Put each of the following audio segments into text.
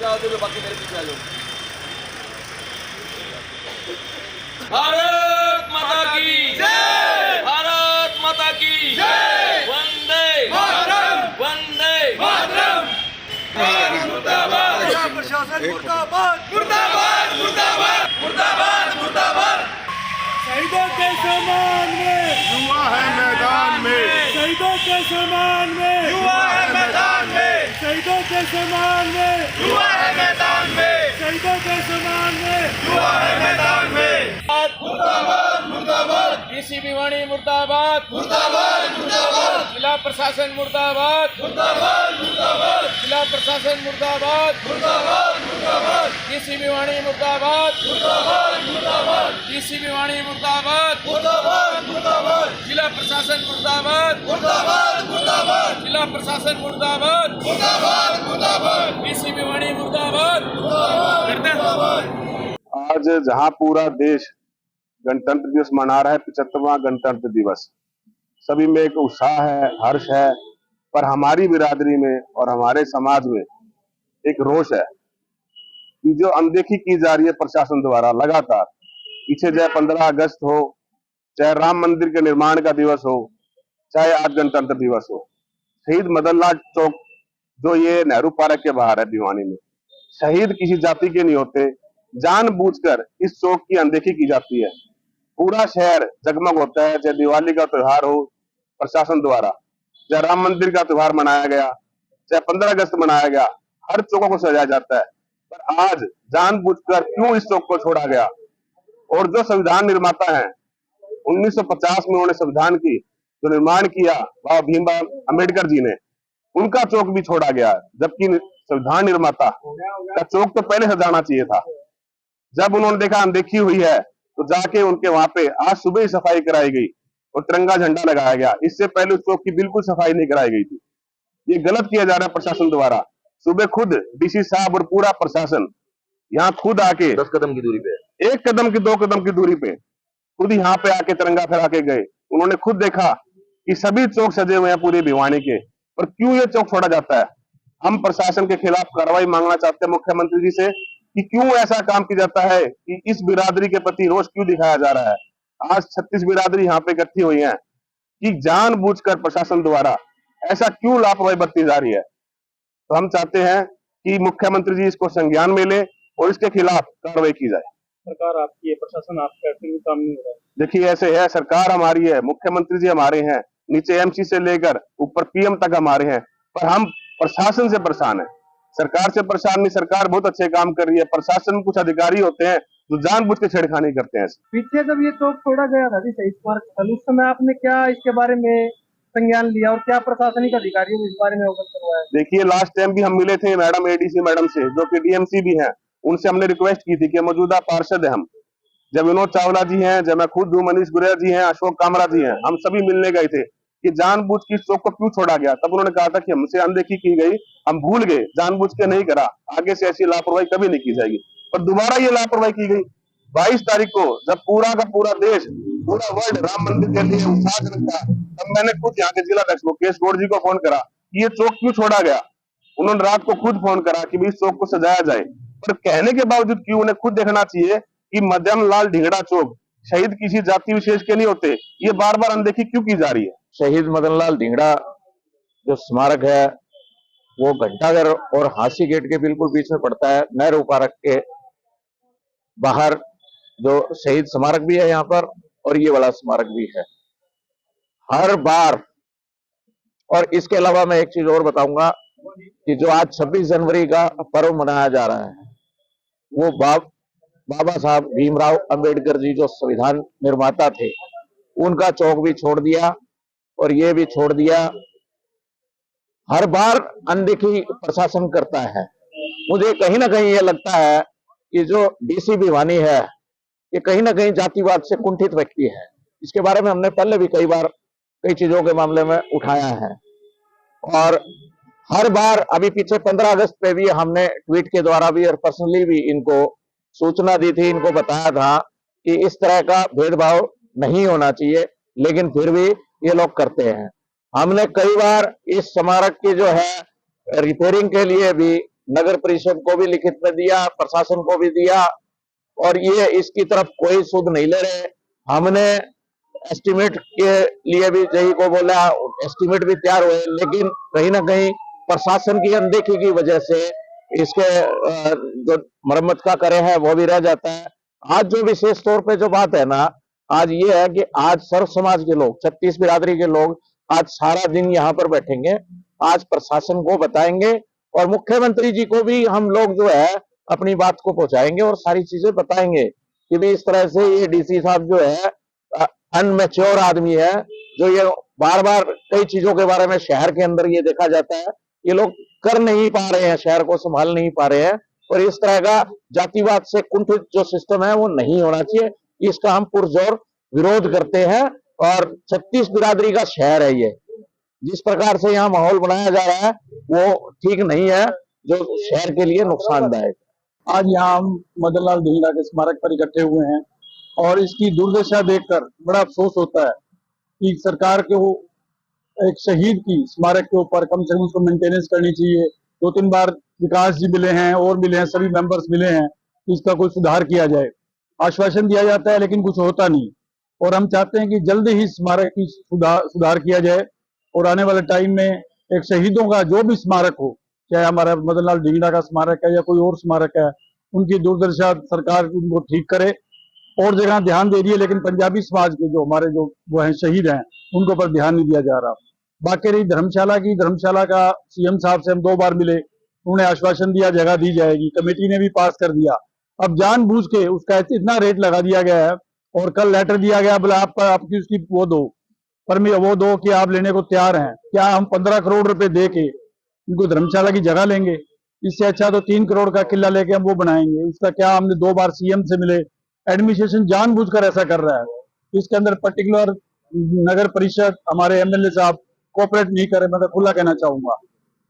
बाकी मेरे पीछे आ जाओ। भारत माता की जय, भारत माता की जय, वंदे मातरम, वंदे मातरम। मुर्दाबाद प्रशासन, मुर्दाबाद, मुर्दाबाद, मुर्दाबाद, मुर्दाबाद, मुर्दाबाद। शहीदों के सम्मान में युवा है मैदान में, शहीदों के सम्मान में युवा है मैदान में, शहीदों के सम्मान में युवा है मैदान में, शहीदों के सम्मान में युवा है मैदान में। मुर्दाबाद, मुर्दाबाद। डीसीपी वाणी मुर्दाबाद, मुर्दाबाद, मुर्दाबाद, जिला प्रशासन मुर्दाबाद, मुर्दाबाद, मुर्दाबाद, जिला प्रशासन मुर्दाबाद, मुर्दाबाद, मुर्दाबाद, डीसीपी वाणी मुर्दाबाद, मुर्दाबाद, मुर्दाबाद, डीसीपी वाणी मुर्दाबाद, मुर्दाबाद, मुर्दाबाद, जिला प्रशासन मुर्दाबाद, मुर्दाबाद, मुर्दाबाद, जिला प्रशासन मुर्दाबाद, मुर्दाबाद, मुर्दाबाद, डीसीपी वाणी मुर्दाबाद। आज जहां पूरा देश गणतंत्र दिवस मना रहा है, 75वां गणतंत्र दिवस, सभी में एक उत्साह है, हर्ष है, पर हमारी बिरादरी में और हमारे समाज में एक रोष है कि जो अनदेखी की जा रही है प्रशासन द्वारा लगातार। पीछे चाहे 15 अगस्त हो, चाहे राम मंदिर के निर्माण का दिवस हो, चाहे आज गणतंत्र दिवस हो, शहीद मदन लाल चौक जो ये नेहरू पार्क के बाहर है भिवानी में, शहीद किसी जाति के नहीं होते, जानबूझकर इस चौक की अनदेखी की जाती है। पूरा शहर जगमग होता है, चाहे दिवाली का त्योहार हो प्रशासन द्वारा, चाहे राम मंदिर का त्योहार मनाया गया, चाहे 15 अगस्त मनाया गया, हर चौकों को सजाया जाता है। पर आज जानबूझकर क्यों इस चौक को छोड़ा गया? और जो संविधान निर्माता हैं, 1950 में उन्होंने संविधान की जो निर्माण किया बाबा भीमराव अम्बेडकर जी ने, उनका चौक भी छोड़ा गया, जबकि संविधान निर्माता का चौक तो पहले सजाना चाहिए था। जब उन्होंने देखा अनदेखी हुई है तो जाके उनके वहां पे आज सुबह ही सफाई कराई गई और तिरंगा झंडा लगाया गया। इससे पहले उस चौक की बिल्कुल सफाई नहीं कराई गई थी। ये गलत किया जा रहा है प्रशासन द्वारा। सुबह खुद डीसी साहब और पूरा प्रशासन यहाँ खुद आके 10 कदम की दूरी पे, 1 कदम की 2 कदम की दूरी पे खुद यहाँ पे आके तिरंगा फहरा के गए। उन्होंने खुद देखा कि सभी चौक सजे हुए हैं पूरे भिवानी के, पर क्यों ये चौक छोड़ा जाता है? हम प्रशासन के खिलाफ कार्रवाई मांगना चाहते हैं मुख्यमंत्री जी से कि क्यों ऐसा काम किया जाता है, कि इस बिरादरी के प्रति रोष क्यों दिखाया जा रहा है। आज 36 बिरादरी यहाँ पे इकट्ठी हुई है कि जानबूझकर प्रशासन द्वारा ऐसा क्यों लापरवाही बरती जा रही है। तो हम चाहते हैं कि मुख्यमंत्री जी इसको संज्ञान में ले और इसके खिलाफ कार्रवाई की जाए। सरकार आपकी है, प्रशासन आपका, फिर भी काम नहीं हो रहा है। देखिए ऐसे है, सरकार हमारी है, मुख्यमंत्री जी हमारे हैं, नीचे एमसी से लेकर ऊपर पीएम तक हमारे हैं, पर हम प्रशासन से परेशान है। सरकार से परेशान नहीं, सरकार बहुत अच्छे काम कर रही है। प्रशासन में कुछ अधिकारी होते हैं जो जानबूझ के छेड़खानी करते हैं। पीछे जब ये चौक छोड़ा गया था शहीद स्मारक स्थल, उस समय आपने क्या इसके बारे में संज्ञान लिया और क्या प्रशासनिक अधिकारियों को इस बारे में अवगत करवाया? देखिए लास्ट टाइम भी हम मिले थे मैडम एडीसी मैडम से, जो कि डीएमसी भी हैं, उनसे हमने रिक्वेस्ट की थी कि मौजूदा पार्षद है हम, जब विनोद चावला जी हैं, जब मैं खुद हूँ, मनीष गुरेर जी हैं, अशोक कामरा जी हैं, हम सभी मिलने गए थे कि जानबूझ के इस चौक को क्यों छोड़ा गया। तब उन्होंने कहा था कि हमसे अनदेखी की गई, हम भूल गए, जानबूझ के नहीं करा, आगे से ऐसी लापरवाही कभी नहीं की जाएगी। पर दोबारा ये लापरवाही की गई 22 तारीख को, जब पूरा का पूरा देश, पूरा वर्ल्ड राम मंदिर के लिए उत्साहजनक था, तब मैंने खुद यहाँ के जिलाध्यक्ष मुकेश गौड़ जी को फोन करा कि ये चौक क्यों छोड़ा गया। उन्होंने रात को खुद फोन करा कि इस चौक को सजाया जाए, पर कहने के बावजूद क्यों उन्हें खुद देखना चाहिए कि मदन लाल ढिंगड़ा चौक शहीद किसी जाति विशेष के नहीं होते, ये बार बार अनदेखी क्यों की जा रही है। शहीद मदन लाल ढिंगड़ा जो स्मारक है वो घंटाघर और हांसी गेट के बिल्कुल पीछे पड़ता है। नेहरू पार्क के बाहर जो शहीद स्मारक भी है यहाँ पर, और ये वाला स्मारक भी है। हर बार, और इसके अलावा मैं एक चीज और बताऊंगा कि जो आज 26 जनवरी का पर्व मनाया जा रहा है, वो बाबा साहब भीमराव अंबेडकर जी जो संविधान निर्माता थे, उनका चौक भी छोड़ दिया और ये भी छोड़ दिया। हर बार अनदेखी प्रशासन करता है। मुझे कहीं ना कहीं ये लगता है कि जो डीसी भिवानी है, ये कहीं ना कहीं जातिवाद से कुंठित व्यक्ति है। इसके बारे में हमने पहले भी कई बार कई चीजों के मामले में उठाया है, और हर बार अभी पीछे 15 अगस्त पे भी हमने ट्वीट के द्वारा भी और पर्सनली भी इनको सूचना दी थी, इनको बताया था कि इस तरह का भेदभाव नहीं होना चाहिए, लेकिन फिर भी ये लोग करते हैं। हमने कई बार इस स्मारक की जो है रिपेयरिंग के लिए भी नगर परिषद को भी लिखित में दिया, प्रशासन को भी दिया, और ये इसकी तरफ कोई सुध नहीं ले रहे। हमने एस्टीमेट के लिए भी जही को बोला, एस्टीमेट भी तैयार हुए, लेकिन कहीं ना कहीं प्रशासन की अनदेखी की वजह से इसके जो मरम्मत का कार्य है वो भी रह जाता है। आज जो विशेष तौर पे जो बात है ना, आज ये है कि आज सर्व समाज के लोग, 36 बिरादरी के लोग आज सारा दिन यहाँ पर बैठेंगे, आज प्रशासन को बताएंगे और मुख्यमंत्री जी को भी हम लोग जो है अपनी बात को पहुंचाएंगे और सारी चीजें बताएंगे कि भी इस तरह से ये डीसी साहब जो है अनमेच्योर आदमी है, जो ये बार बार कई चीजों के बारे में शहर के अंदर ये देखा जाता है ये लोग कर नहीं पा रहे हैं, शहर को संभाल नहीं पा रहे हैं, और इस तरह का जातिवाद से कुंठित जो सिस्टम है वो नहीं होना चाहिए। इसका हम पुरजोर विरोध करते हैं और 36 बिरादरी का शहर है ये, जिस प्रकार से यहाँ माहौल बनाया जा रहा है वो ठीक नहीं है, जो शहर के लिए नुकसानदायक। आज यहाँ हम मदन लाल ढींगरा के स्मारक पर इकट्ठे हुए हैं और इसकी दुर्दशा देखकर बड़ा अफसोस होता है कि सरकार को एक शहीद की स्मारक के ऊपर कम से कम उसको मेंटेनेंस करनी चाहिए। 2-3 बार विकास जी मिले हैं और मिले हैं, सभी मेंबर्स मिले हैं कि इसका कोई सुधार किया जाए। आश्वासन दिया जाता है लेकिन कुछ होता नहीं, और हम चाहते हैं कि जल्दी ही स्मारक की सुधार किया जाए और आने वाले टाइम में एक शहीदों का जो भी स्मारक हो, चाहे हमारा मदन लाल ढींगरा का स्मारक है या कोई और स्मारक है, उनकी दुर्दशा सरकार उनको ठीक करे। और जगह ध्यान दे रही है लेकिन पंजाबी समाज के जो हमारे जो वो हैं शहीद हैं उनको पर ध्यान नहीं दिया जा रहा। बाकी रही धर्मशाला की, धर्मशाला का सीएम साहब से हम 2 बार मिले, उन्होंने आश्वासन दिया जगह दी जाएगी, कमेटी ने भी पास कर दिया। अब जानबूझ के उसका इतना रेट लगा दिया गया है और कल लेटर दिया गया बोला आपकी उसकी वो दो परमिट वो दो कि आप लेने को तैयार हैं। क्या हम 15 करोड़ रुपए दे के उनको धर्मशाला की जगह लेंगे? इससे अच्छा तो 3 करोड़ का किला लेके हम वो बनाएंगे। उसका क्या, हमने 2 बार सीएम से मिले, एडमिनिस्ट्रेशन जानबूझकर ऐसा कर रहा है। इसके अंदर पर्टिकुलर नगर परिषद हमारे एमएलए साहब कोऑपरेट नहीं करे, मैं तो खुला कहना चाहूंगा।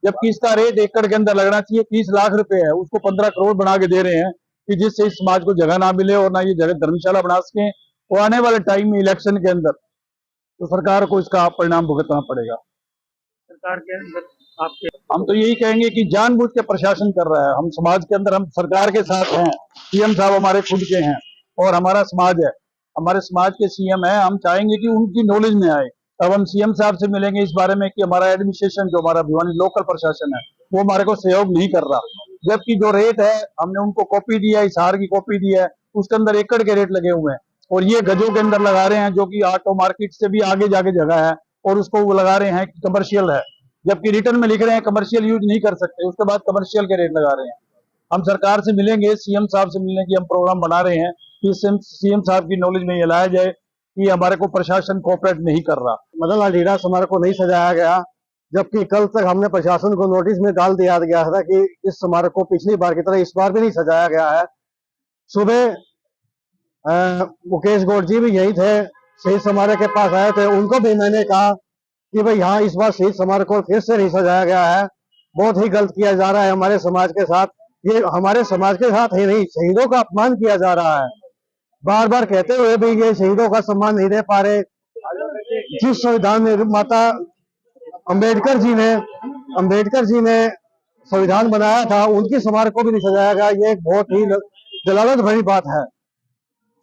जबकि इसका रेट एकड़ के अंदर लगना चाहिए 30 लाख रुपए है, उसको 15 करोड़ बना के दे रहे हैं कि जिससे इस समाज को जगह ना मिले और ना ये जगह धर्मशाला बना सके, और आने वाले टाइम में इलेक्शन के अंदर तो सरकार को इसका परिणाम भुगतना पड़ेगा। सरकार के अंदर आपके हम तो यही कहेंगे कि जानबूझ के प्रशासन कर रहा है। हम समाज के अंदर हम सरकार के साथ हैं, सीएम साहब हमारे खुद के हैं और हमारा समाज है, हमारे समाज के सीएम है। हम चाहेंगे कि उनकी नॉलेज में आए। अब हम सीएम साहब से मिलेंगे इस बारे में कि हमारा एडमिनिस्ट्रेशन जो हमारा भिवानी लोकल प्रशासन है वो हमारे को सहयोग नहीं कर रहा, जबकि जो रेट है हमने उनको कॉपी दी है, हिसार की कॉपी दी है, उसके अंदर एकड़ के रेट लगे हुए हैं और ये गजों के अंदर लगा रहे हैं, जो कि ऑटो मार्केट से भी आगे जाके जगह है और उसको वो लगा रहे हैं कि कमर्शियल है, जबकि रिटर्न में लिख रहे हैं कमर्शियल यूज नहीं कर सकते, उसके बाद कमर्शियल के रेट लगा रहे हैं। हम सरकार से मिलेंगे, सीएम साहब से मिलने की हम प्रोग्राम बना रहे हैं कि सीएम साहब की नॉलेज में ये लाया जाए कि हमारे को प्रशासन कोऑपरेट नहीं कर रहा। मदन लाल ढींगरा स्मारक को नहीं सजाया गया, जबकि कल तक हमने प्रशासन को नोटिस में डाल दिया गया था कि इस स्मारक को पिछली बार की तरह इस बार भी नहीं सजाया गया है। सुबह मुकेश गौड़ जी भी यही थे, शहीद स्मारक के पास आए थे, उनको भी मैंने कहा कि भाई यहाँ इस बार शहीद स्मारक को फिर से नहीं सजाया गया है, बहुत ही गलत किया जा रहा है हमारे समाज के साथ। ये हमारे समाज के साथ ही नहीं, शहीदों का अपमान किया जा रहा है। बार बार कहते हुए भी ये शहीदों का सम्मान नहीं दे पा रहे। जिस संविधान में माता अंबेडकर जी ने संविधान बनाया था, उनकी स्मारक को भी नहीं सजाया गया। ये एक बहुत ही जलालत भरी बात है।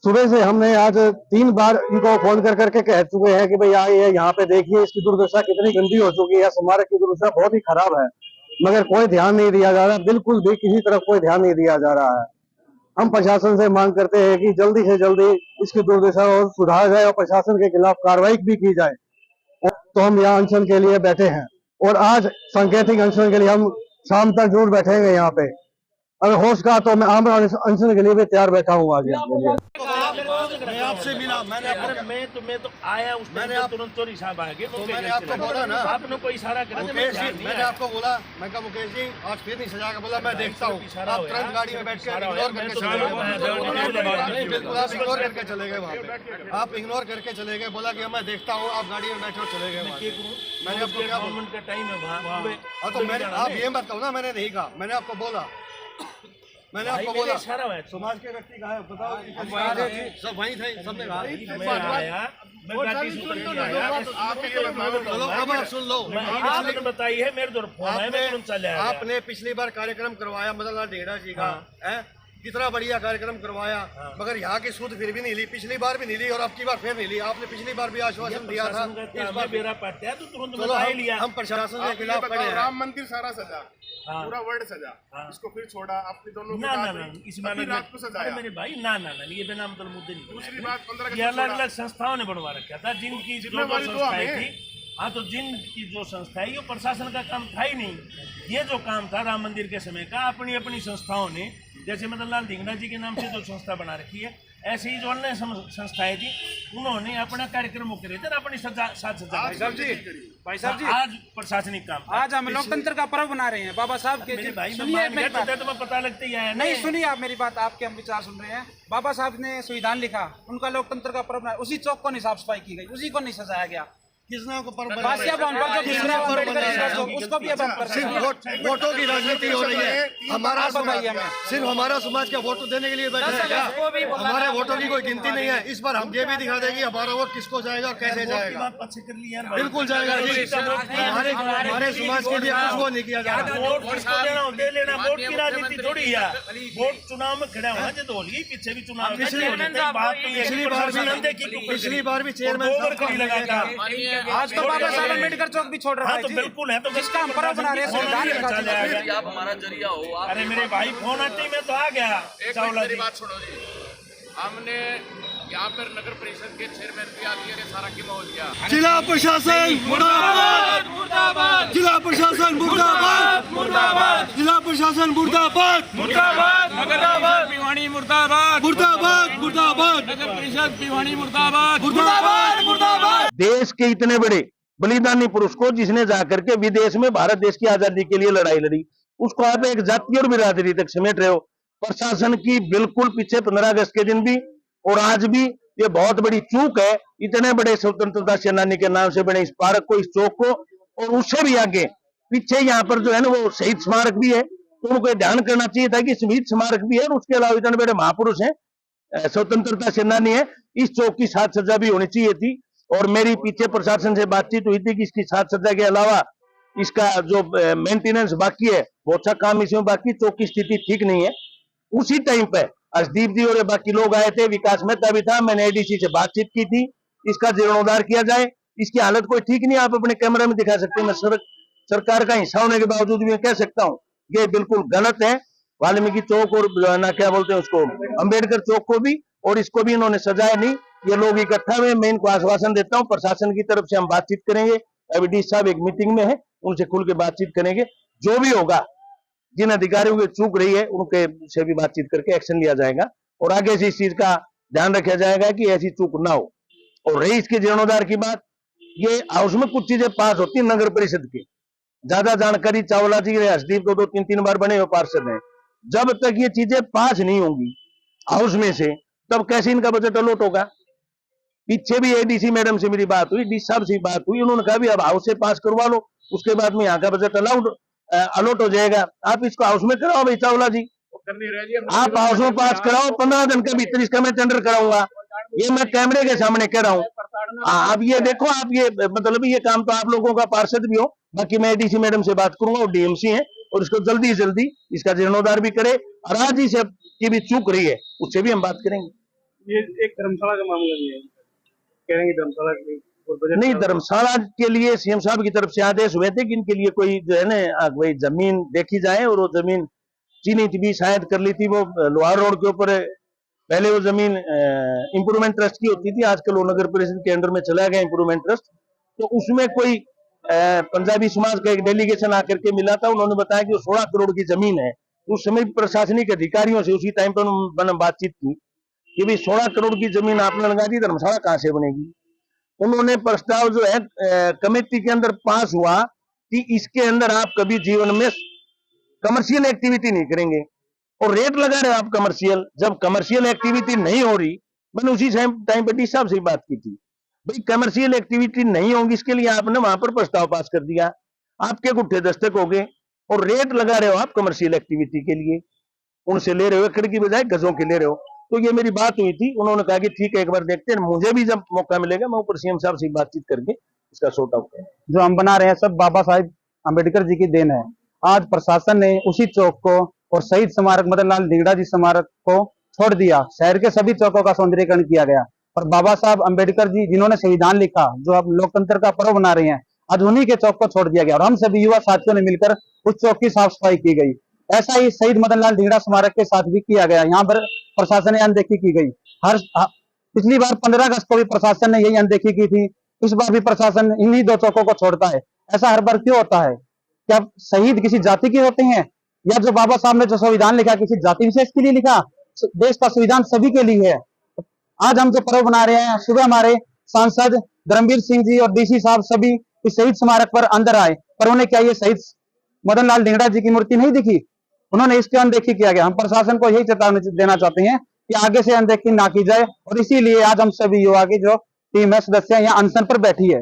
सुबह से हमने आज 3 बार इनको फोन कर करके कह चुके हैं कि भाई ये यहाँ पे देखिए इसकी दुर्दशा कितनी गंदी हो चुकी है, स्मारक की दुर्दशा बहुत ही खराब है, मगर कोई ध्यान नहीं दिया जा रहा, बिल्कुल भी किसी तरफ कोई ध्यान नहीं दिया जा रहा है। हम प्रशासन से मांग करते हैं कि जल्दी से जल्दी इसकी दुर्दशा और सुधारा जाए और प्रशासन के खिलाफ कार्रवाई भी की जाए। तो हम यहाँ अनशन के लिए बैठे हैं और आज सांकेतिक अनशन के लिए हम शाम तक जरूर बैठेंगे यहाँ पे। अगर होश का तो मैं आम अनशन के लिए भी तैयार बैठा हूँ आज यहाँ के लिए। मैं आपसे मिला, मैं तो आया उस मैंने टाइम तुरंत तो इशारा आ गया, तो मैंने आपको बोला ना, आपने कोई इशारा करा, मुकेश जी मैंने आपको बोला, मैं कहा मुकेश जी आज फिर नहीं सजा के बोला, मैं देखता हूँ। आप तुरंत गाड़ी में बैठ के इग्नोर करके चले गए। बिल्कुल आप इग्नोर करके चले गए, वहाँ पे आप इग्नोर करके चले गए, बोला कि मैं देखता हूँ, आप गाड़ी में बैठे और चले गए। मैंने आपको क्या बोला? गवर्नमेंट का टाइम है वहाँ। हाँ तो मैंने आप ये मत कहो ना, मैंने नहीं कहा, मैंने आपको बोला मैंने आपको मेरे बोला इशारा है समाज के व्यक्ति कहा है, बताओ सब वहीं थे, सबने कहा मैं आया, मैं गाड़ी से उतर के आया, चलो अब आप सुन लो। आपने बताई है मेरे दौर फोन है, मैं तुरंत चले आया। आपने पिछली बार कार्यक्रम करवाया मदन लाल ढींगरा जी का, है कितना बढ़िया कार्यक्रम करवाया, मगर यहाँ की सूद फिर भी नहीं ली, पिछली बार भी नहीं ली और अब की बार फिर नहीं ली। आपने पिछली बार भी आश्वासन दिया था, इस बार मेरा पट्टा तो तुरंत चलो बता ही लिया। हम प्रशासन के खिलाफ खड़े हैं। राम मंदिर सारा सजा, पूरा वर्ल्ड सजा, इसको फिर छोड़ा आपने दोनों ना ना ना इस बार रात को सजाया। मेरे भाई ना ना ना ये बिना मतलब मुद्दे नहीं। दूसरी बात 15 ये अलग अलग संस्थाओं ने बनवा रखा था, जिनकी जो संस्थाएं थी, हाँ तो जिनकी जो संस्था है, ये प्रशासन का काम था ही नहीं। ये जो काम था राम मंदिर के समय का, अपनी अपनी संस्थाओं ने, जैसे मदन लाल ढींगरा जी के नाम से जो संस्था बना रखी है, ऐसे ही जो अन्य संस्थाएं थी, उन्होंने अपना कार्यक्रम करे थे, अपनी साथ सजा। भाई साहब जी आज प्रशासनिक काम, आज हम लोकतंत्र का पर्व बना रहे हैं बाबा साहब के। सुनिए मेरी बात, तुम्हें पता लगता ही है नहीं सुनिए आप मेरी बात, आपके हम विचार सुन रहे हैं। बाबा साहब ने संविधान लिखा, उनका लोकतंत्र का पर्व बनाया, उसी चौक को नहीं साफ सफाई की गई, उसी को नहीं सजाया गया। किसने को पर बासिया भवन पर जो किसने अम्बेडकर चौक, उसको भी अब हम कर सिर्फ वोटों की राजनीति हो रही है। हमारा सिर्फ हमारा समाज का वोट देने के लिए बैठे हैं क्या? हमारे वोटों की कोई गिनती नहीं है। इस बार हम ये भी दिखा देंगे हमारा वोट किसको जाएगा, कैसे जाएगा। बिल्कुल जाएगा जी, हमारे समाज के लिए कुछ वो नहीं किया जा रहा। वोट किसको देना हो दे लेना, वोट की राजनीति थोड़ी है। वोट चुनाव में खड़ा होना जो होली, पीछे भी चुनाव पिछली बार भी चेयरमैन लगाता। आज तो बाबा साहब अम्बेडकर चौक भी छोड़ रहा है। तो बिल्कुल है, तो जिसका हम पर्व बना रहे हैं संविधान लिखा। आप हमारा जरिया हो। अरे मेरे भाई फोन आते ही मैं तो आ गया। मेरी बात सुनो जी, हमने यहाँ पर नगर परिषद के चेयरमैन भी आ दिया, सारा की माहौल किया। जिला प्रशासन मुर्दाबाद, मुर्दाबाद, जिला प्रशासन मुर्दाबाद, मुर्दाबाद, जिला प्रशासन मुर्दाबाद, मुर्दाबाद, मुर्दाबाद, भिवानी मुर्दाबाद, मुर्दाबाद, मुर्दाबाद, नगर परिषद भिवानी मुर्दाबाद, मुर्दाबाद, मुर्दाबाद। देश के इतने बड़े बलिदानी पुरुष को, जिसने जाकर के विदेश में भारत देश की आजादी के लिए लड़ाई लड़ी, उसको आप एक जाति और बिरादरी तक समेट रहे हो। प्रशासन की बिल्कुल पीछे 15 अगस्त के दिन भी और आज भी ये बहुत बड़ी चूक है। इतने बड़े स्वतंत्रता सेनानी के नाम से बने इस पार्क को, इस चौक को, और उससे भी आगे पीछे यहाँ पर जो है ना वो शहीद स्मारक भी है, तो उनको ध्यान करना चाहिए था कि शहीद स्मारक भी है और उसके अलावा इतने बड़े महापुरुष हैं, स्वतंत्रता सेनानी है, इस चौक की साज सज्जा भी होनी चाहिए थी। और मेरी पीछे प्रशासन से बातचीत हुई थी कि इसकी साज सज्जा के अलावा इसका जो मेंटेनेंस बाकी है, बहुत सा काम इसमें बाकी, चौक की स्थिति ठीक नहीं है। उसी टाइम पे अर्शदीप जी और बाकी लोग आए थे, विकास मेहता भी था, मैंने एडीसी से बातचीत की थी, इसका जीर्णोद्धार किया जाए। इसकी हालत कोई ठीक नहीं, आप अपने कैमरा में दिखा सकते हैं। मैं सरकार का हिस्सा होने के बावजूद भी कह सकता हूँ ये बिल्कुल गलत है। वाल्मीकि चौक और ना क्या बोलते हैं उसको, अम्बेडकर चौक को भी और इसको भी इन्होंने सजाया नहीं। ये लोग इकट्ठा हुए, मैं इनको आश्वासन देता हूँ प्रशासन की तरफ से हम बातचीत करेंगे। अभी डी साहब एक मीटिंग में है, उनसे खुल के बातचीत करेंगे। जो भी होगा, जिन अधिकारियों की चूक रही है उनके से भी बातचीत करके एक्शन लिया जाएगा और आगे से इस चीज का ध्यान रखा जाएगा कि ऐसी चूक ना हो। और रही इसके जीर्णोद्धार की बात, ये हाउस में कुछ चीजें पास होती है नगर परिषद की, ज्यादा जानकारी चावला जी हर्षदीप को 2-3 बार बने हुए पार्षद हैं। जब तक ये चीजें पास नहीं होंगी हाउस में से, तब कैसे इनका बजट अलॉट होगा। पीछे भी एडीसी मैडम से मेरी बात हुई, डी साहब से बात हुई, उन्होंने कहा भी अब हाउस से पास करवा लो, उसके बाद में यहाँ का बजट अलॉट हो जाएगा। आप इसको हाउस में कराओ भाई चावला जी, आप हाउस में पास कराओ, 15 दिन के भीतर इसका मैं टेंडर कराऊंगा। ये मैं कैमरे के सामने कह रहा हूँ। आप ये देखो, आप ये मतलब ये काम तो आप लोगों का पार्षद भी हो, बाकी मैं एडीसी मैडम से बात करूंगा, वो डीएमसी है, और इसको जल्दी से जल्दी इसका जीर्णोद्धार भी करे। और आज ही से की भी चूक रही है, उससे भी हम बात करेंगे। ये एक धर्मशाला का मामला भी है, कह रहे हैं धर्मशाला नहीं, धर्मशाला के लिए सीएम साहब की तरफ से आदेश हुए थे कि इनके लिए कोई जो है ना वही जमीन देखी जाए, और वो जमीन चीनी भी शायद कर ली थी। वो लोहार रोड के ऊपर पहले वो जमीन इंप्रूवमेंट ट्रस्ट की होती थी, आजकल वो नगर परिषद के अंडर में चला गया इंप्रूवमेंट ट्रस्ट। तो उसमें कोई पंजाबी समाज का एक डेलीगेशन आकर के मिला था, उन्होंने बताया कि 16 करोड़ की जमीन है। उस समय प्रशासनिक अधिकारियों से उसी टाइम पर बातचीत की कि भाई 16 करोड़ की जमीन आपने लगा दी, धर्मशाला कहाँ से बनेगी। उन्होंने प्रस्ताव जो है कमेटी के अंदर पास हुआ कि इसके अंदर आप कभी जीवन में कमर्शियल एक्टिविटी नहीं करेंगे, और रेट लगा रहे आप कमर्शियल। जब कमर्शियल एक्टिविटी नहीं हो रही, मैंने उसी टाइम पर डी साहब से बात की थी, भाई कमर्शियल एक्टिविटी नहीं होगी, इसके लिए आपने वहां पर प्रस्ताव पास कर दिया, आपके गुट्ठे दस्तक हो गए, और रेट लगा रहे हो आप कमर्शियल एक्टिविटी के लिए। उनसे ले रहे हो, एकड़ की बजाय गजों के ले रहे हो। तो ये मेरी बात हुई थी, उन्होंने कहा कि ठीक है एक बार देखते हैं, मुझे भी जब मौका मिलेगा मैं ऊपर सीएम साहब से बातचीत करके इसका सॉर्ट आउट करूंगा। जो हम बना रहे हैं सब बाबा साहेब अम्बेडकर जी की देन है। आज प्रशासन ने उसी चौक को और शहीद स्मारक मदन लाल धिंगड़ा जी स्मारक को छोड़ दिया। शहर के सभी चौकों का सौंदर्यीकरण किया गया और बाबा साहब अम्बेडकर जी जिन्होंने संविधान लिखा, जो अब लोकतंत्र का पर्व बना रहे हैं, आज उन्हीं के चौक को छोड़ दिया गया और हम सभी युवा साथियों ने मिलकर उस चौक की साफ सफाई की गई। ऐसा ही शहीद मदन लाल धिंगड़ा स्मारक के साथ भी किया गया। यहाँ पर प्रशासन ने अनदेखी की गई। पिछली बार 15 अगस्त को भी प्रशासन ने यही अनदेखी की थी, इस बार भी प्रशासन इन्हीं दो चौकों को छोड़ता है। ऐसा हर बार क्यों होता है? क्या शहीद किसी जाति के होते हैं, या जो बाबा साहब ने जो संविधान लिखा किसी जाति विशेष के लिए लिखा? देश का संविधान सभी के लिए है। आज हम जो पर्व बना रहे हैं, सुबह हमारे सांसद धर्मवीर सिंह जी और डीसी साहब सभी इस शहीद स्मारक पर अंदर आए, पर उन्हें क्या ये शहीद मदन लाल धिंगड़ा जी की मूर्ति नहीं दिखी? उन्होंने इसकी अनदेखी किया गया। हम प्रशासन को यही चेतावनी देना चाहते हैं कि आगे से अनदेखी ना की जाए और इसीलिए आज हम सभी युवा की जो टीम है सदस्य यहाँ अनशन पर बैठी है।